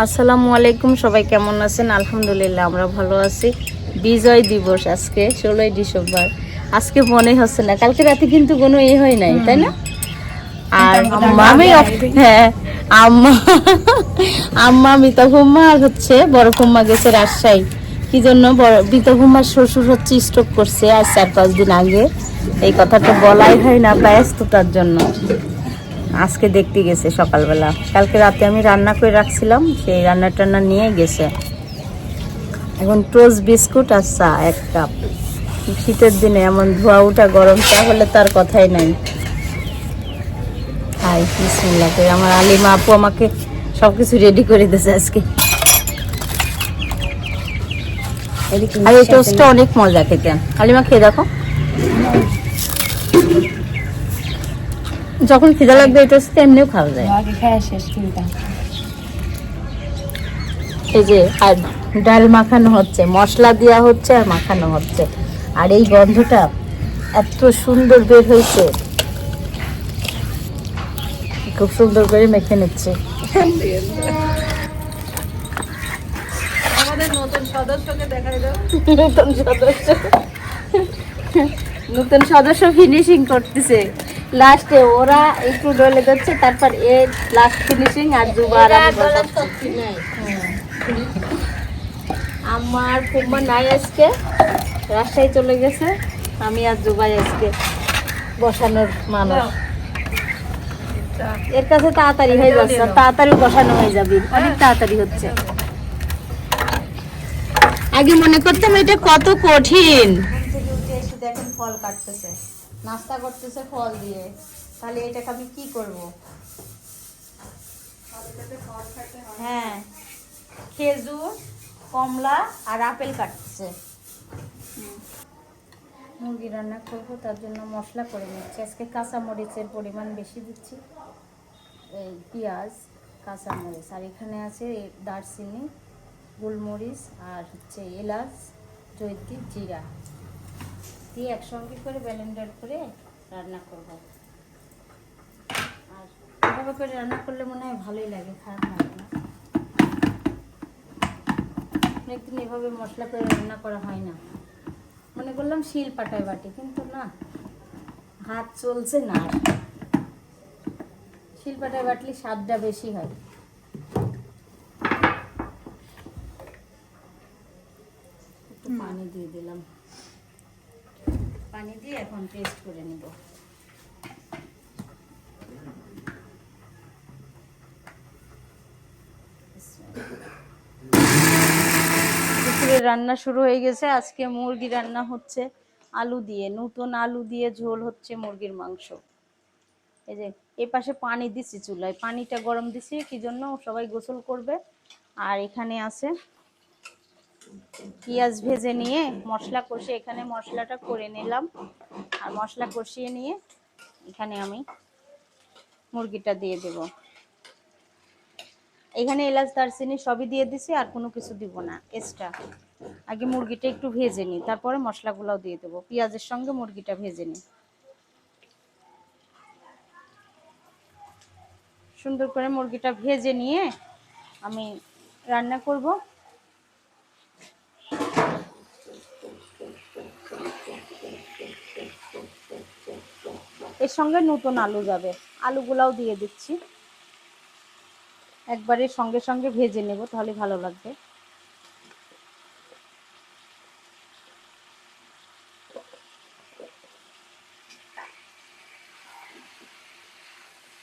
আসসালামু আলাইকুম, সবাই কেমন আছেন? আলহামদুলিল্লাহ আমরা ভালো আছি। বিজয় দিবস আজকে 16ই ডিসেম্বর। আজকে মনে হচ্ছে না, কালকে রাতে কিন্তু কোনো হয় নাই, তাই না? আর আমি হ্যাঁ আম্মা আম্মা মিতা ফুম্মা আর হচ্ছে বড় ফুম্মা গেছে রাজশাহী। কি জন্য? মিতা ফুম্মার শ্বশুর হচ্ছে স্ট্রোক করছে আজ 4-5 দিন আগে। এই কথাটা বলাই হয় না ব্যস্ততার জন্য। আজকে দেখতে গেছে সকালবেলা। কালকে রাতে আমি রান্না করে রাখছিলাম, সেই রান্না টান্না নিয়ে গেছে। এখন টোস্ট বিস্কুট আর চা 1 কাপ। শীতের দিনে এমন ধোয়া উঠা গরম চা হলে তার কথাই নাই। হাই বিসমিল্লাহ করে আমার আলিমা আপু আমাকে সবকিছু রেডি করে দিয়েছে আজকে। আর এই টোস্টটা অনেক মজা খেতে। আলিমা খেয়ে দেখো, যখন খিদা লাগবে এই টোস্ট এমনিও খাওয়া যায়। এই যে আর ডাল মাখানো হচ্ছে, মশলা দেওয়া হচ্ছে আর মাখানো হচ্ছে। আর এই গন্ধটা এত সুন্দর বের হয়েছে, খুব সুন্দর করে মেখে নিচ্ছে। আমাদের নতুন সদস্যকে দেখাই দাও। নতুন সদস্য ফিনিশিং করতেছে লাস্টে। ওরা একটু ডলে যাচ্ছে, তারপর এ লাস্ট ফিনিশিং। আর দুবার আমার ফুম্মা নাই আজকে, রাজশাহী চলে গেছে। আমি আর জুবাই আজকে বসানোর মানুষ। এর কাছে তাড়াতাড়ি হয়ে যাচ্ছে, তাড়াতাড়ি বসানো হয়ে যাবে, অনেক তাড়াতাড়ি হচ্ছে। আগে মনে করতাম এটা কত কঠিন। দেখেন ফল কাটতেছে, নাস্তা করতেছে ফল দিয়ে। তাহলে এটাকে আমি কি করব? হ্যাঁ, খেজুর, কমলা আর আপেল কাটতেছে। মুরগি রান্না করবো, তার জন্য মশলা করে নিচ্ছি। আজকে কাঁচামরিচের পরিমাণ বেশি দিচ্ছি, এই পেঁয়াজ, কাঁচামরিচ। আর এখানে আছে দারচিনি, গোলমরিচ আর হচ্ছে এলাচ, জয়িত্রী, জিরা দিয়ে একসঙ্গে করে ব্লেন্ডার করে রান্না করব। আর এভাবে করে রান্না করলে মনে হয় ভালোই লাগে, খারাপ লাগে না। অনেকদিন এভাবে মশলা করে রান্না করা হয় না। মনে করলাম শিল পাটায় বাটি, কিন্তু না, হাত চলছে না। আর শিল পাটায় বাটলে স্বাদটা বেশি হয়। একটু পানি দিয়ে দিলাম, পানি দিয়ে এখন পেস্ট করে নেব। দুপুরের রান্না শুরু হয়ে গেছে। আজকে মুরগি রান্না হচ্ছে আলু দিয়ে, নতুন আলু দিয়ে ঝোল হচ্ছে মুরগির মাংস। এই যে এই পাশে পানি দিছি চুলায়, পানিটা গরম দিছি কি জন্য? সবাই গোসল করবে। আর এখানে আছে পেঁয়াজ ভেজে নিয়ে মশলা কষে, এখানে মশলাটা করে নিলাম। আর মশলা কষিয়ে নিয়ে এখানে আমি মুরগিটা দিয়ে দেব। এখানে এলাচ, দারচিনি সবই দিয়ে দিছি, আর কোনো কিছু দিব না এক্সট্রা। আগে মুরগিটা একটু ভেজে নিই, তারপরে মশলাগুলোও দিয়ে দেবো। পেঁয়াজের সঙ্গে মুরগিটা ভেজে নিই, সুন্দর করে মুরগিটা ভেজে নিয়ে আমি রান্না করব। এর সঙ্গে নতুন আলু যাবে, আলুগুলাও দিয়ে দিচ্ছি। একবারে সঙ্গে সঙ্গে ভেজে নেব, তাহলে ভালো লাগবে।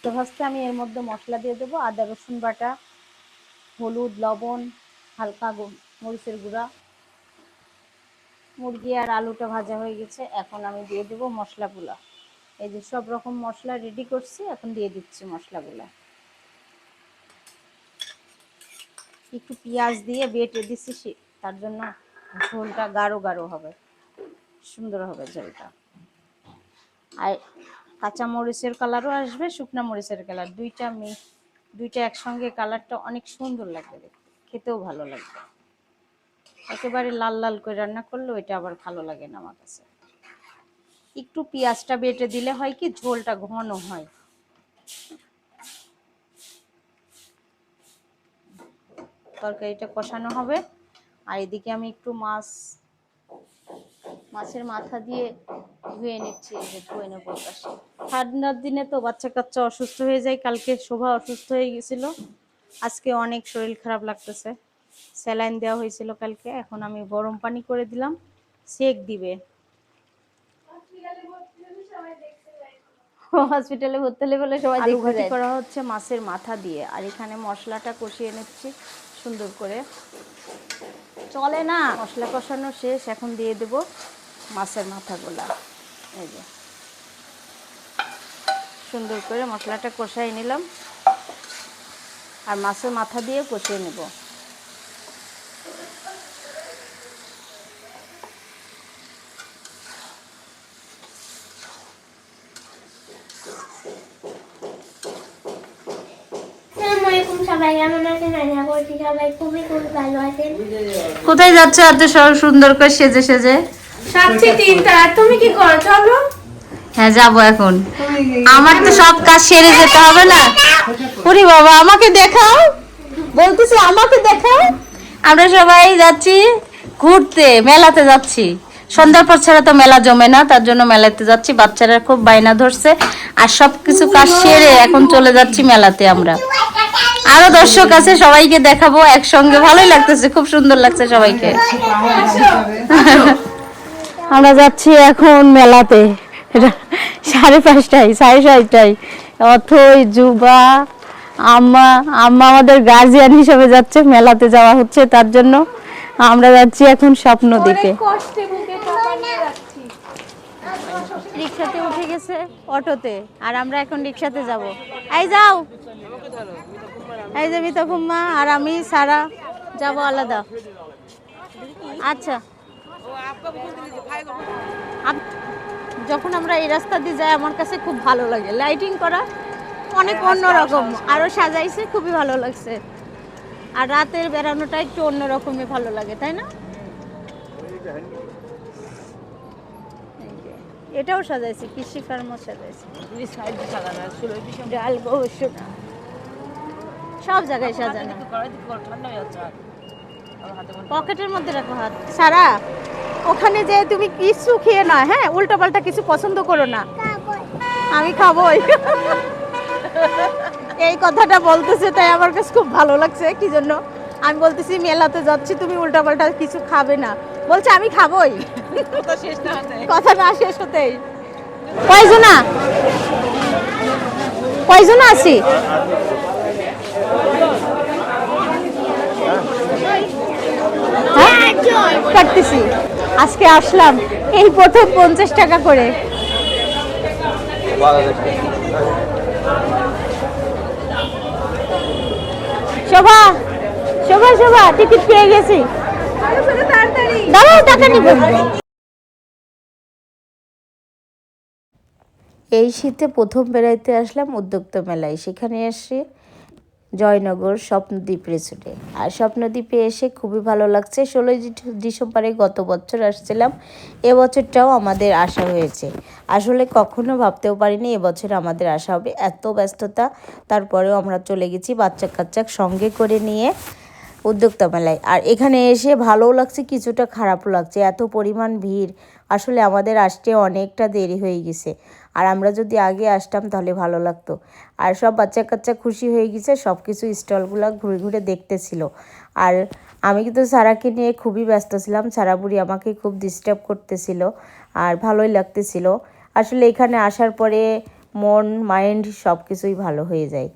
তো ভাজতে আমি এর মধ্যে মশলা দিয়ে দেবো, আদা রসুন বাটা, হলুদ, লবণ, হালকা মরিচের গুঁড়া। মুরগি আর আলুটা ভাজা হয়ে গেছে, এখন আমি দিয়ে দেবো মশলাগুলো। এই যে সব রকম মশলা রেডি করছি, এখন দিয়ে দিচ্ছি মশলাগুলো। একটু পেঁয়াজ দিয়ে বেটে দিচ্ছি, তার জন্য ঝোলটা গাঢ় গাঢ় হবে, সুন্দর হবে ঝোলটা। আর কাঁচা মরিচের কালারও আসবে, শুকনা মরিচের কালার, দুইটা একসঙ্গে কালারটা অনেক সুন্দর লাগবে দেখতে, খেতেও ভালো লাগবে। একেবারে লাল লাল করে রান্না করলে ওইটা আবার ভালো লাগে না আমার কাছে। একটু পেঁয়াজটা বেটে দিলে হয় কি, ঝোলটা ঘন হয়। তরকারিটা কষানো হবে। আর এদিকে আমি একটু মাছের মাথা দিয়ে ধুয়ে নিচ্ছি, এই যে ধুয়ে নেবো পাশে। ঠান্ডার দিনে তো বাচ্চা কাচ্চা অসুস্থ হয়ে যায়। কালকে শোভা অসুস্থ হয়ে গেছিল, আজকে অনেক শরীর খারাপ লাগতেছে, স্যালাইন দেওয়া হয়েছিল কালকে। এখন আমি গরম পানি করে দিলাম, সেক দিবে। হসপিটালে ভর্তি হলে বলে সবাই দেখতে যায়। আলু ভাজি করা হচ্ছে মাছের মাথা দিয়ে, আর এখানে মশলাটা কষিয়ে নিচ্ছি সুন্দর করে। চলে না, মশলা কষানো শেষ, এখন দিয়ে দেব মাছের মাথাগুলা। এই যে সুন্দর করে মশলাটা কষাই নিলাম, আর মাছের মাথা দিয়ে কষিয়ে নেব। কোথায় যাচ্ছে এত সব সুন্দর করে সেজে সেজে? তুমি কি করো? চলো। হ্যাঁ যাবো এখন, আমার তো সব কাজ সেরে যেতে হবে না। ওরে বাবা, আমাকে দেখাও, বলতেছি আমাকে দেখাও। আমরা সবাই যাচ্ছি ঘুরতে, মেলাতে যাচ্ছি। সন্ধ্যার পর ছাড়া তো মেলা জমে না, তার জন্য মেলাতে যাচ্ছি। বাচ্চারা খুব বায়না ধরছে, আর সবকিছু কাজ সেরে এখন চলে যাচ্ছি মেলাতে। আমরা আরো দর্শক আছে, সবাইকে দেখাবো একসঙ্গে। ভালোই লাগতেছে, খুব সুন্দর লাগছে সবাইকে। আমরা যাচ্ছি এখন মেলাতে, 5:30টায় 6:30টায়। অথই, জুবা, আম্মা আমাদের গার্জিয়ান হিসেবে যাচ্ছে, মেলাতে যাওয়া হচ্ছে, তার জন্য আমরা যাচ্ছি এখন স্বপ্নদ্বীপে। রিক্সাতে উঠে গেছে, অটোতে, আর আমরা এখন রিক্সাতে যাব। এই যাও, এই যে মিতা ফুম্মা আর আমি সারা যাব আলাদা। আচ্ছা, যখন আমরা এই রাস্তা দিয়ে যাই আমার কাছে খুব ভালো লাগে। লাইটিং করা অনেক অন্যরকম, আরো সাজাইছে, খুবই ভালো লাগছে। আর রাতের বেড়ানোটা একটু অন্যরকমই ভালো লাগে, তাই না? এটাও সাজাইছে, কৃষি ফার্মও সাজাইছে, ডাল গোশ সব জায়গায় সাজানো। পকেটের মধ্যে রাখো হাত। সারা, ওখানে যে তুমি কিছু খেয়ে না, হ্যাঁ, উল্টো পাল্টা কিছু পছন্দ করো না। আমি খাবোই। এই কথাটা বলতেছে, তাই আমার কাছে খুব ভালো লাগছে। কি জন্য আমি বলতেছি মেলাতে যাচ্ছি, তুমি উল্টা পাল্টা কিছু খাবে না, বলছে আমি খাবোই। কথা না শেষ হতেই কয়জনা কয়জনা আছি? কাটতেছি। আজকে আসলাম এই প্রথম 50 টাকা করে। শোভা শোভা শোভা, টিকিট পেয়ে গেছি, দাঁড়াও টাকা নিব। এই শীতে প্রথম বেড়াইতে আসলাম উদ্যোক্তা মেলায়। সেখানে এসে জয়নগর স্বপ্নদ্বীপ রিসোর্টে, আর স্বপ্নদ্বীপে এসে খুবই ভালো লাগছে। 16 ডিসেম্বরে গত বছর আসছিলাম, এবছরটাও আমাদের আসা হয়েছে। আসলে কখনো ভাবতেও পারিনি এবছর আমাদের আসা হবে, এত ব্যস্ততা। তারপরেও আমরা চলে গেছি বাচ্চা কাচ্চা সঙ্গে করে নিয়ে উদ্যোক্তা মেলায়। আর এখানে এসে ভালোও লাগছে, কিছুটা খারাপও লাগছে, এত পরিমাণ ভিড়। আসলে আমাদের আসতে অনেকটা দেরি হয়ে গেছে, আর আমরা যদি আগে আসতাম তাহলে ভালো লাগতো। আর সব বাচ্চা কাচ্চা খুশি হয়ে গেছে, সব কিছু স্টলগুলো ঘুরে ঘুরে দেখতেছিল। আর আমি কিন্তু সারাকে নিয়ে খুবই ব্যস্ত ছিলাম, সারা বুড়ি আমাকে খুব ডিস্টার্ব করতেছিল, আর ভালোই লাগতেছিল। আসলে এখানে আসার পরে মন মাইন্ড সব কিছুই ভালো হয়ে যায়।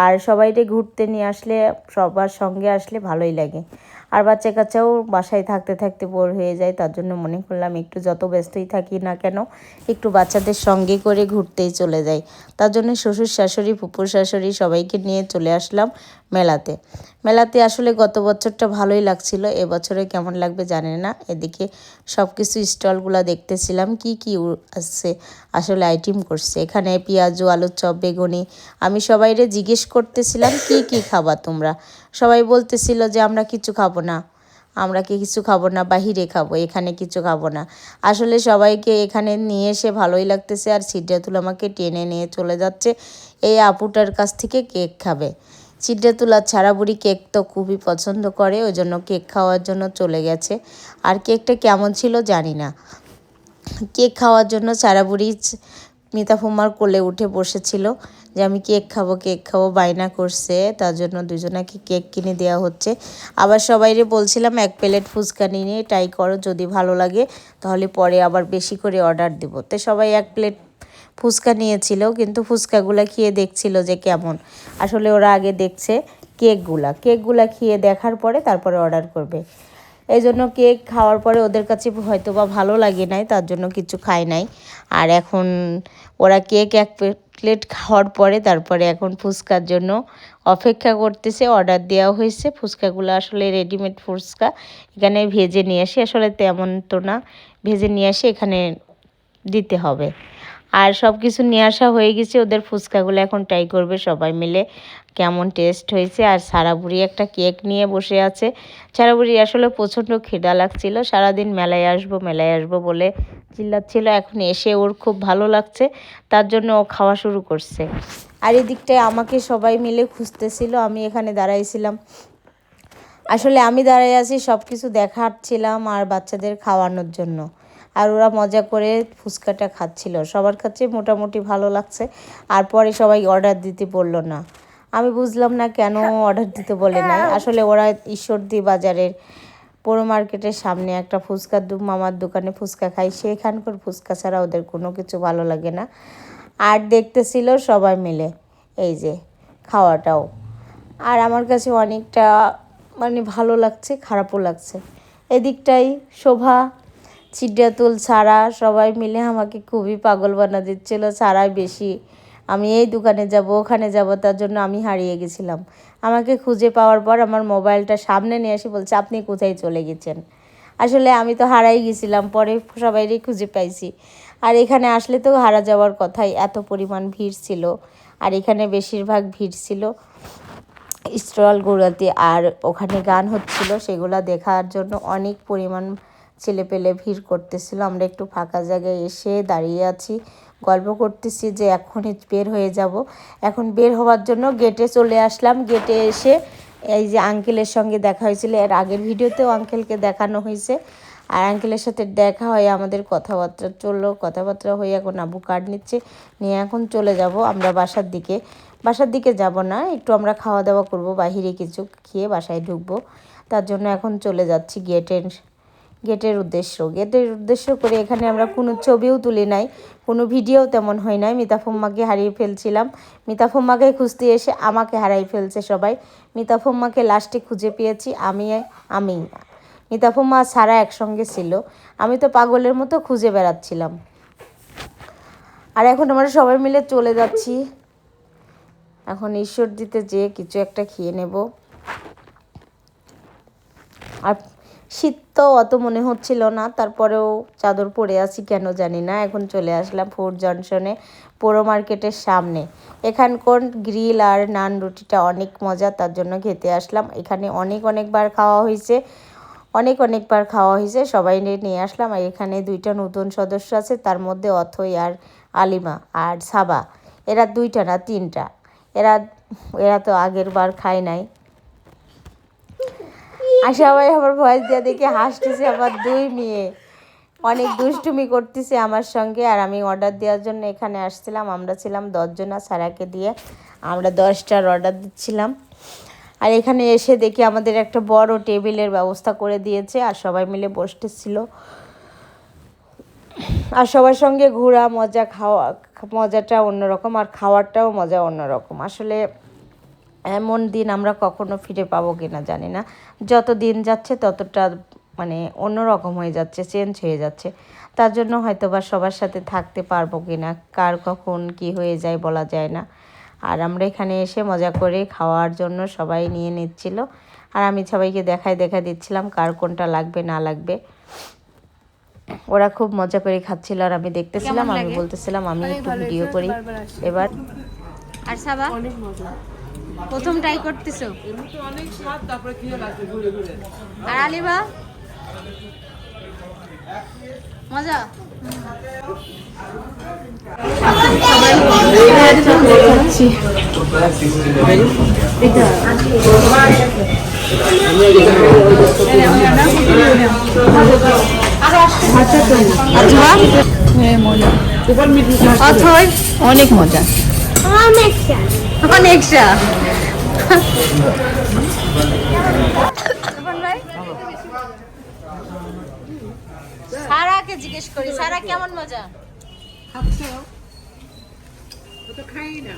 আর সবাইকে ঘুরতে নিয়ে আসলে, সবার সঙ্গে আসলে ভালোই লাগে। আর বাচ্চা কাচ্চাও বাসায় থাকতে থাকতে বোর হয়ে যায়, তার জন্য মনে করলাম একটু যত ব্যস্তই থাকি না কেন একটু বাচ্চাদের সঙ্গে করে ঘুরতেই চলে যাই। তার জন্য শ্বশুর শাশুড়ি, ফুপুর শাশুড়ি সবাইকে নিয়ে চলে আসলাম মেলাতে। মেলাতে আসলে গত বছরটা ভালোই লাগছিল, এবছরে কেমন লাগবে জানেন না। এদিকে সব কিছু স্টলগুলো দেখতেছিলাম, কি কি আসছে, আসলে আইটেম করছে এখানে। পেঁয়াজু, আলুর চপ, বেগুনি। আমি সবাইরে জিজ্ঞেস করতেছিলাম কি কি খাবা তোমরা। সবাই বলতেছিল যে আমরা কিছু খাবো না, আমরা কি কিছু খাবো না, বাহিরে খাবো, এখানে কিছু খাবো না। আসলে সবাইকে এখানে নিয়ে এসে ভালোই লাগতেছে। আর সিদ্ধাতুল আমাকে টেনে নিয়ে চলে যাচ্ছে এই আপুটার কাছ থেকে কেক খাবে। সিদ্ধাতুল আর ছাড়াবুড়ি কেক তো খুবই পছন্দ করে, ওই জন্য কেক খাওয়ার জন্য চলে গেছে। আর কেকটা কেমন ছিল জানি না। কেক খাওয়ার জন্য ছাড়াবুড়ি মিতা ফুম্মার কোলে উঠে বসেছিল যে আমি কেক খাবো বায়না করছে, তার জন্য দুজনাকে কেক কিনে দেওয়া হচ্ছে। আবার সবাইরে বলছিলাম 1 প্লেট ফুচকা নিয়ে ট্রাই করো, যদি ভালো লাগে তাহলে পরে আবার বেশি করে অর্ডার দিব। তো সবাই 1 প্লেট ফুচকা নিয়েছিল, কিন্তু ফুচকাগুলা খেয়ে দেখছিল যে কেমন। আসলে ওরা আগে দেখছে কেকগুলা খেয়ে দেখার পরে তারপরে অর্ডার করবে। এই জন্য কেক খাওয়ার পরে ওদের কাছে হয়তো বা ভালো লাগে নাই, তার জন্য কিছু খায় নাই। আর এখন ওরা কেক 1 প্লেট খাওয়ার পরে তারপরে এখন ফুচকার জন্য অপেক্ষা করতেছে। অর্ডার দেওয়া হয়েছে। ফুচকাগুলো আসলে রেডিমেড ফুচকা, এখানে ভেজে নিয়ে আসি, আসলে তেমন তো না, ভেজে নিয়ে আসি এখানে দিতে হবে। আর সব কিছু নিয়ে আসা হয়ে গেছে, ওদের ফুচকাগুলো এখন ট্রাই করবে সবাই মিলে কেমন টেস্ট হয়েছে। আর ছাড়াবুড়ি একটা কেক নিয়ে বসে আছে। ছাড়াবুড়ি আসলে প্রচণ্ড খিদা লাগছিল, সারাদিন মেলায় আসবো বলে চিল্লাচ্ছিল। এখন এসে ওর খুব ভালো লাগছে, তার জন্য ও খাওয়া শুরু করছে। আর এদিকটায় আমাকে সবাই মিলে খুঁজতেছিল, আমি এখানে দাঁড়াইছিলাম। আসলে আমি দাঁড়াই আছি সব কিছু দেখাচ্ছিলাম আর বাচ্চাদের খাওয়ানোর জন্য। আর ওরা মজা করে ফুচকাটা খাচ্ছিল, সবার কাছে মোটামুটি ভালো লাগছে। আর পরে সবাই অর্ডার দিতে বললো না, আমি বুঝলাম না কেন অর্ডার দিতে বলে নাই। আসলে ওরা ঈশ্বরদী বাজারের পৌর মার্কেটের সামনে একটা ফুচকার মামার দোকানে ফুচকা খাই, সেখানকার ফুচকা ছাড়া ওদের কোনো কিছু ভালো লাগে না। আর দেখতেছিল সবাই মিলে এই যে খাওয়াটাও। আর আমার কাছে অনেকটা মানে ভালো লাগছে, খারাপও লাগছে। এদিকটাই শোভা, সিদ্ধাতুল, ছাড়া সবাই মিলে আমাকে খুবই পাগল বানা দিচ্ছিল। ছাড়াই বেশি, আমি এই দোকানে যাব ওখানে যাব, তার জন্য আমি হারিয়ে গেছিলাম। আমাকে খুঁজে পাওয়ার পর আমার মোবাইলটা সামনে নিয়ে এসে বলছে আপনি কোথায় চলে গেছেন। আসলে আমি তো হারাই গেছিলাম, পরে সবাইরই খুঁজে পাইছি। আর এখানে আসলে তো হারা যাওয়ার কথাই, এত পরিমাণ ভিড় ছিল। আর এখানে বেশিরভাগ ভিড় ছিল স্টলগুলোতে, আর ওখানে গান হচ্ছিল, সেগুলো দেখার জন্য অনেক পরিমাণ ছেলেপেলে ভিড় করতেছিল। আমরা একটু ফাঁকা জায়গায় এসে দাঁড়িয়ে আছি, গল্প করতেছি যে এখনই বের হয়ে যাব। এখন বের হওয়ার জন্য গেটে চলে আসলাম। গেটে এসে এই যে আঙ্কেলের সঙ্গে দেখা হয়েছিল, এর আগের ভিডিওতেও আঙ্কেলকে দেখানো হয়েছে। আর আঙ্কেলের সাথে দেখা হয়ে আমাদের কথাবার্তা চললো, কথাবার্তা হয়ে এখন আবু কার্ড নিয়ে এখন চলে যাব আমরা বাসার দিকে যাব না, একটু আমরা খাওয়া দাওয়া করব, বাহিরে কিছু খেয়ে বাসায় ঢুকবো। তার জন্য এখন চলে যাচ্ছি গেটের উদ্দেশ্য করে। এখানে আমরা কোনো ছবিও তুলি নাই, কোনো ভিডিও তেমন হয় নাই। মিতা ফুম্মাকে হারিয়ে ফেলছিলাম, মিতা ফুম্মাকে খুঁজতে এসে আমাকে হারিয়ে ফেলছে সবাই। মিতা ফুম্মাকে লাস্টে খুঁজে পেয়েছি আমি। মিতা ফুম্মা ছাড়া একসঙ্গে ছিল, আমি তো পাগলের মতো খুঁজে বেড়াচ্ছিলাম। আর এখন আমরা সবাই মিলে চলে যাচ্ছি। এখন ঈশ্বরদীতে যেয়ে কিছু একটা খেয়ে নেব। আর শীত তো অত মনে হচ্ছিল না, তারপরেও চাদর পরে আছি কেন জানি না। এখন চলে আসলাম ফোর্ট জংশনে, পৌর মার্কেটের সামনে। এখানকার গ্রিল আর নান রুটিটা অনেক মজা, তার জন্য খেতে আসলাম। এখানে অনেকবার খাওয়া হয়েছে, সবাই নিয়ে আসলাম। আর এখানে 2টা নতুন সদস্য আছে, তার মধ্যে অথই আর আলিমা আর সাবা, এরা 2টা না 3টা, এরা তো আগের বার খায় নাই। আর সবাই আমার ভয়েস দিয়ে দেখে হাসতেছে। আমার 2 মেয়ে অনেক দুষ্টুমি করতেছে আমার সঙ্গে। আর আমি অর্ডার দেওয়ার জন্য এখানে আসছিলাম, আমরা ছিলাম 10 জন, সারাকে দিয়ে আমরা 10টার অর্ডার দিচ্ছিলাম। আর এখানে এসে দেখি আমাদের একটা বড় টেবিলের ব্যবস্থা করে দিয়েছে, আর সবাই মিলে বসতেছিল। আর সবার সঙ্গে ঘোরা মজাটা অন্যরকম, আর খাওয়ারটাও মজা অন্যরকম। আসলে এমন দিন আমরা কখনো ফিরে পাবো কিনা জানি না। যত দিন যাচ্ছে ততটা মানে অন্যরকম হয়ে যাচ্ছে, চেঞ্জ হয়ে যাচ্ছে। তার জন্য হয়তো বা সবার সাথে থাকতে পারবো কিনা, কার কখন কি হয়ে যায় বলা যায় না। আর আমরা এখানে এসে মজা করে খাওয়ার জন্য সবাই নিয়ে নিচ্ছিল, আর আমি সবাইকে দেখা দিচ্ছিলাম কার কোনটা লাগবে না লাগবে। ওরা খুব মজা করে খাচ্ছিল আর আমি দেখতেছিলাম, আমি বলতেছিলাম আমি একটু ভিডিও করি এবার। আর সাবা অনেক মজা, প্রথম ট্রাই করতেছো? অনেক স্বাদ, তারপরে কি লাগছে ঘুরে ঘুরে। আর আলিবা মজা। খাচ্ছি। অথই অনেক মজা, অনেক চা। সারাকে জিজ্ঞেস করি, সারা কেমন মজা? খাই না।